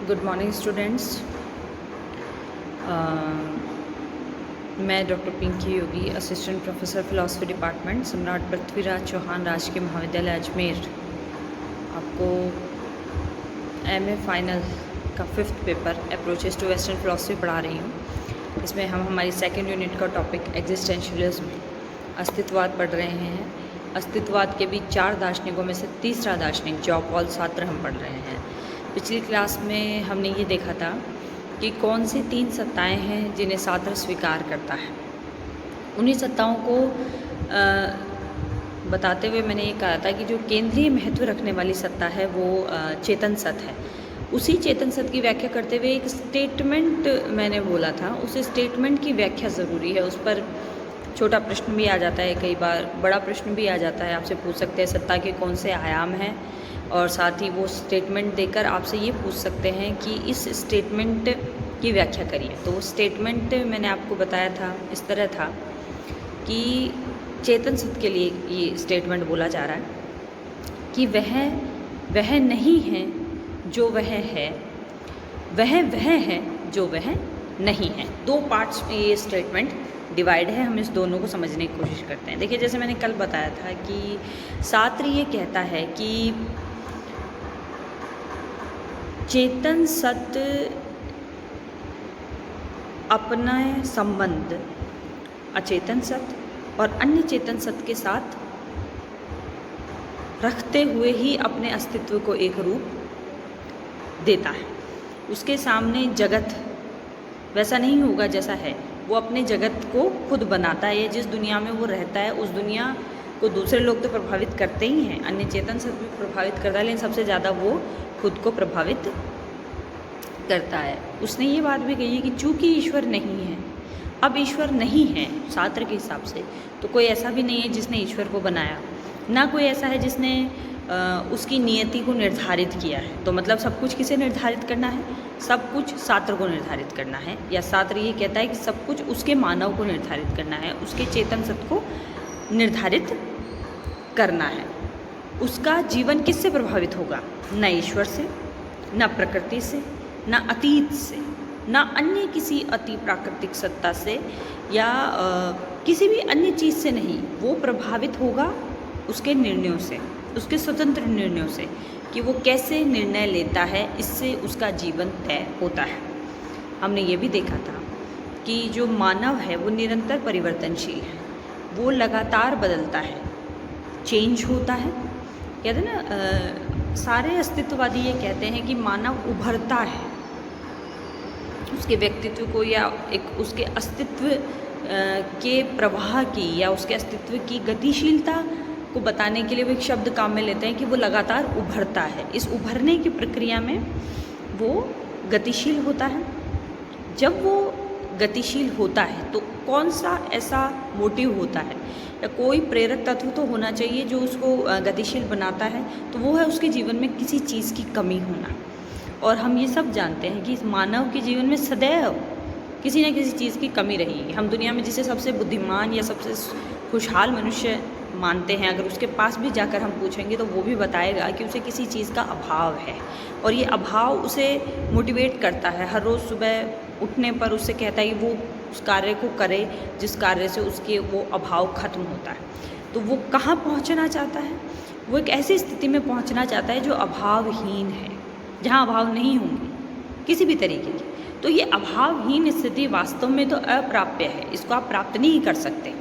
Good morning students. मैं doctor Pinky योगी, assistant professor philosophy department, सम्राट पृथ्वीराज चौहान राजकीय महाविद्यालय अजमेर, आपको एमए फाइनल का 5th paper approaches to western philosophy पढ़ा रही हूँ। इसमें हम हमारी सेकेंड यूनिट का टॉपिक एग्जिस्टेंशियलिज्म, अस्तित्ववाद पढ़ रहे हैं। अस्तित्ववाद के भी 4 दार्शनिकों में से तीसरा दार्शनिक जॉन पॉल सार्त्र हम पढ़ रहे हैं। पिछली क्लास में हमने ये देखा था कि कौन सी 3 सत्ताएं हैं जिन्हें सार्त्र स्वीकार करता है। उन्हीं सत्ताओं को बताते हुए मैंने ये कहा था कि जो केंद्रीय महत्व रखने वाली सत्ता है वो चेतन सत्ता है। उसी चेतन सत्ता की व्याख्या करते हुए एक स्टेटमेंट मैंने बोला था, उस स्टेटमेंट की व्याख्या ज़रूरी है। उस पर छोटा प्रश्न भी आ जाता है, कई बार बड़ा प्रश्न भी आ जाता है। आपसे पूछ सकते हैं सत्ता के कौन से आयाम हैं, और साथ ही वो स्टेटमेंट देकर आपसे ये पूछ सकते हैं कि इस स्टेटमेंट की व्याख्या करिए। तो वो स्टेटमेंट मैंने आपको बताया था, इस तरह था कि चेतन सत्ता के लिए ये स्टेटमेंट बोला जा रहा है कि वह नहीं है जो वह है, वह है जो वह नहीं है। 2 पार्ट्स में ये स्टेटमेंट डिवाइड है। हम इस दोनों को समझने की कोशिश करते हैं। देखिए, जैसे मैंने कल बताया था कि सार्त्र ये कहता है कि चेतन सत्य अपना संबंध अचेतन सत्य और अन्य चेतन सत्य के साथ रखते हुए ही अपने अस्तित्व को एक रूप देता है। उसके सामने जगत वैसा नहीं होगा जैसा है। वो अपने जगत को खुद बनाता है, या जिस दुनिया में वो रहता है उस दुनिया को दूसरे लोग तो प्रभावित करते ही हैं, अन्य चेतन सत्य भी प्रभावित करता है, लेकिन सबसे ज़्यादा वो खुद को प्रभावित करता है। उसने ये बात भी कही है कि चूँकि ईश्वर नहीं है, अब ईश्वर नहीं है सार्त्र के हिसाब से, तो कोई ऐसा भी नहीं है जिसने ईश्वर को बनाया, ना कोई ऐसा है जिसने उसकी नियति को निर्धारित किया है। तो मतलब सब कुछ किसे निर्धारित करना है? सब कुछ सार्त्र को निर्धारित करना है, या सार्त्र ये कहता है कि सब कुछ उसके मानव को निर्धारित करना है, उसके चेतन सत्य को निर्धारित करना है। उसका जीवन किससे प्रभावित होगा? न ईश्वर से, न प्रकृति से, न अतीत से, न अन्य किसी अति प्राकृतिक सत्ता से, या किसी भी अन्य चीज़ से नहीं। वो प्रभावित होगा उसके निर्णयों से, उसके स्वतंत्र निर्णयों से, कि वो कैसे निर्णय लेता है, इससे उसका जीवन तय होता है। हमने ये भी देखा था कि जो मानव है वो निरंतर परिवर्तनशील है, वो लगातार बदलता है, चेंज होता है। कहते हैं ना, सारे अस्तित्ववादी ये कहते हैं कि मानव उभरता है, उसके व्यक्तित्व को या एक उसके अस्तित्व के प्रवाह की या उसके अस्तित्व की गतिशीलता को बताने के लिए वो एक शब्द काम में लेते हैं कि वो लगातार उभरता है। इस उभरने की प्रक्रिया में वो गतिशील होता है। जब वो गतिशील होता है तो कौन सा ऐसा मोटिव होता है या कोई प्रेरक तत्व तो होना चाहिए जो उसको गतिशील बनाता है, तो वो है उसके जीवन में किसी चीज़ की कमी होना। और हम ये सब जानते हैं कि इस मानव के जीवन में सदैव किसी न किसी चीज़ की कमी रहेगी। हम दुनिया में जिसे सबसे बुद्धिमान या सबसे खुशहाल मनुष्य मानते हैं, अगर उसके पास भी जाकर हम पूछेंगे तो वो भी बताएगा कि उसे किसी चीज़ का अभाव है, और ये अभाव उसे मोटिवेट करता है। हर रोज़ सुबह उठने पर उससे कहता है कि वो उस कार्य को करे जिस कार्य से उसके वो अभाव खत्म होता है। तो वो कहाँ पहुँचना चाहता है? वो एक ऐसी स्थिति में पहुँचना चाहता है जो अभावहीन है, जहाँ अभाव नहीं होंगे किसी भी तरीके की। तो ये अभावहीन स्थिति वास्तव में तो अप्राप्य है, इसको आप प्राप्त नहीं कर सकते,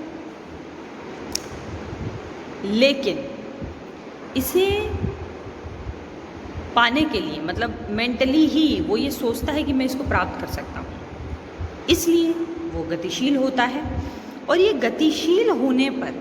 लेकिन इसे पाने के लिए मतलब मेंटली ही वो ये सोचता है कि मैं इसको प्राप्त कर सकता हूँ, इसलिए वो गतिशील होता है। और ये गतिशील होने पर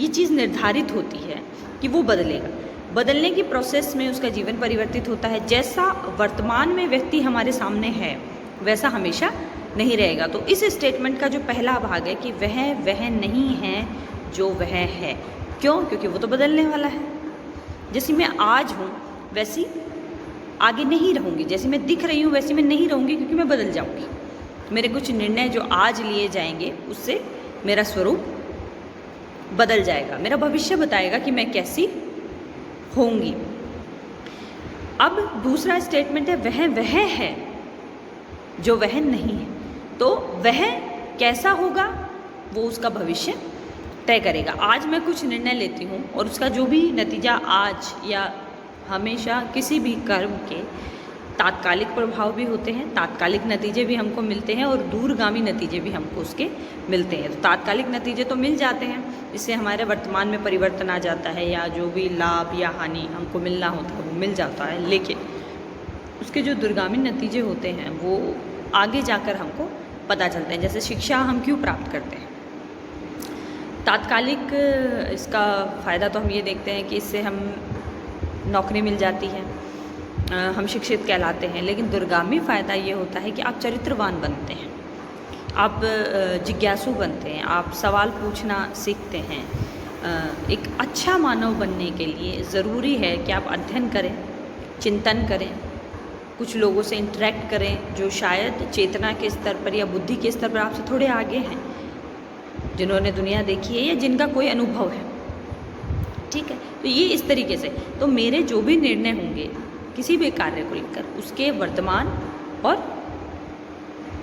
ये चीज़ निर्धारित होती है कि वो बदलेगा। बदलने की प्रोसेस में उसका जीवन परिवर्तित होता है। जैसा वर्तमान में व्यक्ति हमारे सामने है वैसा हमेशा नहीं रहेगा। तो इस स्टेटमेंट का जो पहला भाग है कि वह नहीं है जो वह है। क्यों? क्योंकि वो तो बदलने वाला है। जैसी मैं आज हूँ वैसी आगे नहीं रहूँगी, जैसी मैं दिख रही हूँ वैसी मैं नहीं रहूँगी, क्योंकि मैं बदल जाऊँगी। मेरे कुछ निर्णय जो आज लिए जाएंगे उससे मेरा स्वरूप बदल जाएगा, मेरा भविष्य बताएगा कि मैं कैसी होंगी। अब दूसरा स्टेटमेंट है वह है जो वह नहीं है। तो वह कैसा होगा वो उसका भविष्य तय करेगा। आज मैं कुछ निर्णय लेती हूँ और उसका जो भी नतीजा आज या हमेशा किसी भी कर्म के तात्कालिक प्रभाव भी होते हैं, तात्कालिक नतीजे भी हमको मिलते हैं और दूरगामी नतीजे भी हमको उसके मिलते हैं। तो तात्कालिक नतीजे तो मिल जाते हैं, इससे हमारे वर्तमान में परिवर्तन आ जाता है या जो भी लाभ या हानि हमको मिलना होता है वो मिल जाता है, लेकिन उसके जो दूरगामी नतीजे होते हैं वो आगे जाकर हमको पता चलते हैं। जैसे शिक्षा हम क्यों प्राप्त करते हैं, तात्कालिक इसका फ़ायदा तो हम ये देखते हैं कि इससे हम नौकरी मिल जाती है, हम शिक्षित कहलाते हैं, लेकिन दूरगामी फ़ायदा ये होता है कि आप चरित्रवान बनते हैं, आप जिज्ञासु बनते हैं, आप सवाल पूछना सीखते हैं। एक अच्छा मानव बनने के लिए ज़रूरी है कि आप अध्ययन करें, चिंतन करें, कुछ लोगों से इंटरेक्ट करें जो शायद चेतना के स्तर पर या बुद्धि के स्तर पर आपसे थोड़े आगे हैं, जिन्होंने दुनिया देखी है या जिनका कोई अनुभव है। ठीक है, तो ये इस तरीके से तो मेरे जो भी निर्णय होंगे किसी भी कार्य को लेकर उसके वर्तमान और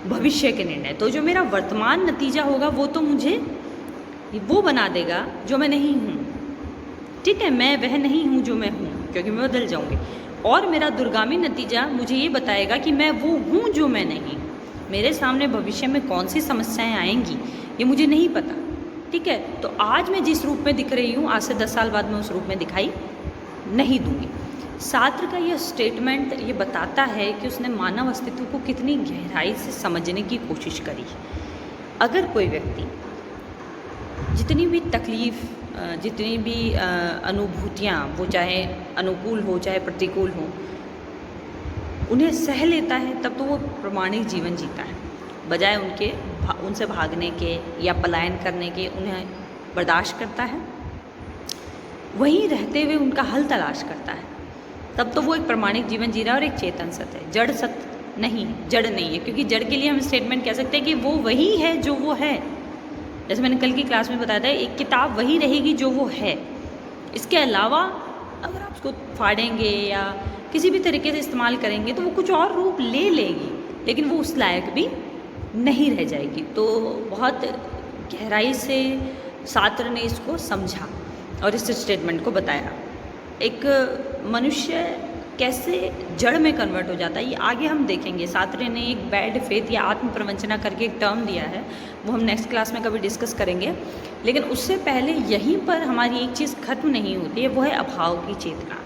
भविष्य के निर्णय, तो जो मेरा वर्तमान नतीजा होगा वो तो मुझे वो बना देगा जो मैं नहीं हूँ। ठीक है, मैं वह नहीं हूँ जो मैं हूँ, क्योंकि मैं बदल जाऊँगी। और मेरा दूरगामी नतीजा मुझे ये बताएगा कि मैं वो हूँ जो मैं नहीं। मेरे सामने भविष्य में कौन सी समस्याएं आएंगी ये मुझे नहीं पता। ठीक है, तो आज मैं जिस रूप में दिख रही हूँ, आज से 10 साल बाद मैं उस रूप में दिखाई नहीं दूंगी। सार्त्र का यह स्टेटमेंट ये बताता है कि उसने मानव अस्तित्व को कितनी गहराई से समझने की कोशिश करी। अगर कोई व्यक्ति जितनी भी तकलीफ़, जितनी भी अनुभूतियाँ, वो चाहे अनुकूल हो चाहे प्रतिकूल हो, उन्हें सह लेता है, तब तो वो प्रामाणिक जीवन जीता है। बजाय उनसे भागने के या पलायन करने के, उन्हें बर्दाश्त करता है, वहीं रहते हुए उनका हल तलाश करता है, तब तो वो एक प्रामाणिक जीवन जी रहा है और एक चेतन सत्य है। जड़ सत्य नहीं है, जड़ नहीं है, क्योंकि जड़ के लिए हम स्टेटमेंट कह सकते हैं कि वो वही है जो वो है। जैसे मैंने कल की क्लास में बताया था, एक किताब वही रहेगी जो वो है। इसके अलावा अगर आप उसको फाड़ेंगे या किसी भी तरीके से इस्तेमाल करेंगे तो वो कुछ और रूप ले लेगी, लेकिन वो उस लायक भी नहीं रह जाएगी। तो बहुत गहराई से सार्त्र ने इसको समझा और इस स्टेटमेंट को बताया। एक मनुष्य कैसे जड़ में कन्वर्ट हो जाता है ये आगे हम देखेंगे। सार्त्र ने एक बैड फेथ या आत्म प्रवंचना करके एक टर्म दिया है, वो हम नेक्स्ट क्लास में कभी डिस्कस करेंगे। लेकिन उससे पहले यहीं पर हमारी एक चीज़ खत्म नहीं होती है, वो है अभाव की चेतना।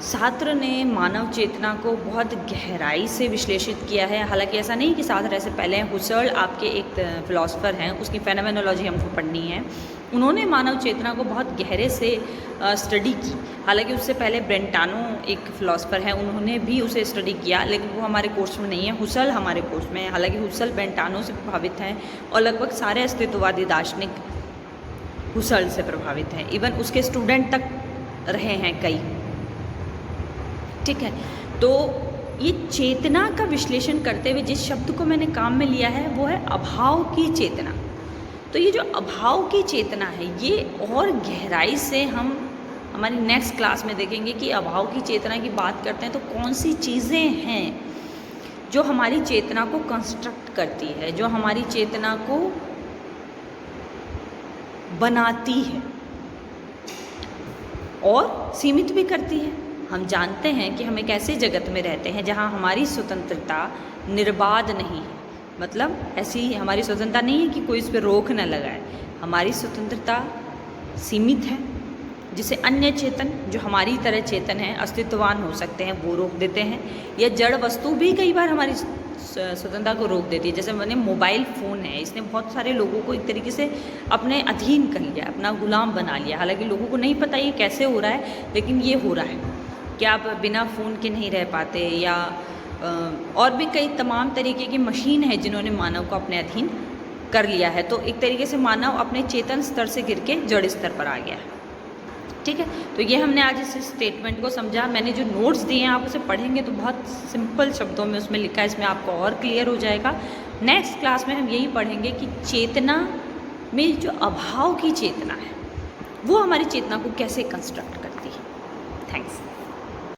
सार्त्र ने मानव चेतना को बहुत गहराई से विश्लेषित किया है। हालांकि ऐसा नहीं कि सार्त्र ऐसे पहले हैं, हुसर्ल आपके एक फिलोसफर हैं, उसकी फेनोमेनोलॉजी हमको पढ़नी है। उन्होंने मानव चेतना को बहुत गहरे से स्टडी की। हालांकि उससे पहले ब्रेंटानो एक फ़िलासफ़र हैं, उन्होंने भी उसे स्टडी किया, लेकिन वो हमारे कोर्स में नहीं है। हुसर्ल हमारे कोर्स में है। हालांकि हुसर्ल ब्रेंटानो से प्रभावित हैं और लगभग सारे अस्तित्ववादी दार्शनिक हुसर्ल से प्रभावित हैं। इवन उसके स्टूडेंट तक रहे हैं कई। ठीक है, तो ये चेतना का विश्लेषण करते हुए जिस शब्द को मैंने काम में लिया है वो है अभाव की चेतना। तो ये जो अभाव की चेतना है ये और गहराई से हम हमारी नेक्स्ट क्लास में देखेंगे कि अभाव की चेतना की बात करते हैं तो कौन सी चीज़ें हैं जो हमारी चेतना को कंस्ट्रक्ट करती है, जो हमारी चेतना को बनाती है और सीमित भी करती है। हम जानते हैं कि हम एक ऐसे जगत में रहते हैं जहाँ हमारी स्वतंत्रता निर्बाध नहीं है। मतलब ऐसी हमारी स्वतंत्रता नहीं है कि कोई इस पर रोक न लगाए। हमारी स्वतंत्रता सीमित है, जिसे अन्य चेतन जो हमारी तरह चेतन हैं, अस्तित्ववान हो सकते हैं, वो रोक देते हैं। या जड़ वस्तु भी कई बार हमारी स्वतंत्रता को रोक देती है। जैसे मैंने मोबाइल फ़ोन है, इसने बहुत सारे लोगों को एक तरीके से अपने अधीन कर लिया, अपना गुलाम बना लिया। हालांकि लोगों को नहीं पता ये कैसे हो रहा है, लेकिन ये हो रहा है कि आप बिना फ़ोन के नहीं रह पाते। या और भी कई तमाम तरीके की मशीन है जिन्होंने मानव को अपने अधीन कर लिया है। तो एक तरीके से मानव अपने चेतन स्तर से गिर के जड़ स्तर पर आ गया है। ठीक है, तो ये हमने आज इस स्टेटमेंट को समझा। मैंने जो नोट्स दिए हैं आप उसे पढ़ेंगे तो बहुत सिंपल शब्दों में उसमें लिखा है, इसमें आपको और क्लियर हो जाएगा। नेक्स्ट क्लास में हम यही पढ़ेंगे कि चेतना में जो अभाव की चेतना है वो हमारी चेतना को कैसे कंस्ट्रक्ट करती है। थैंक्स।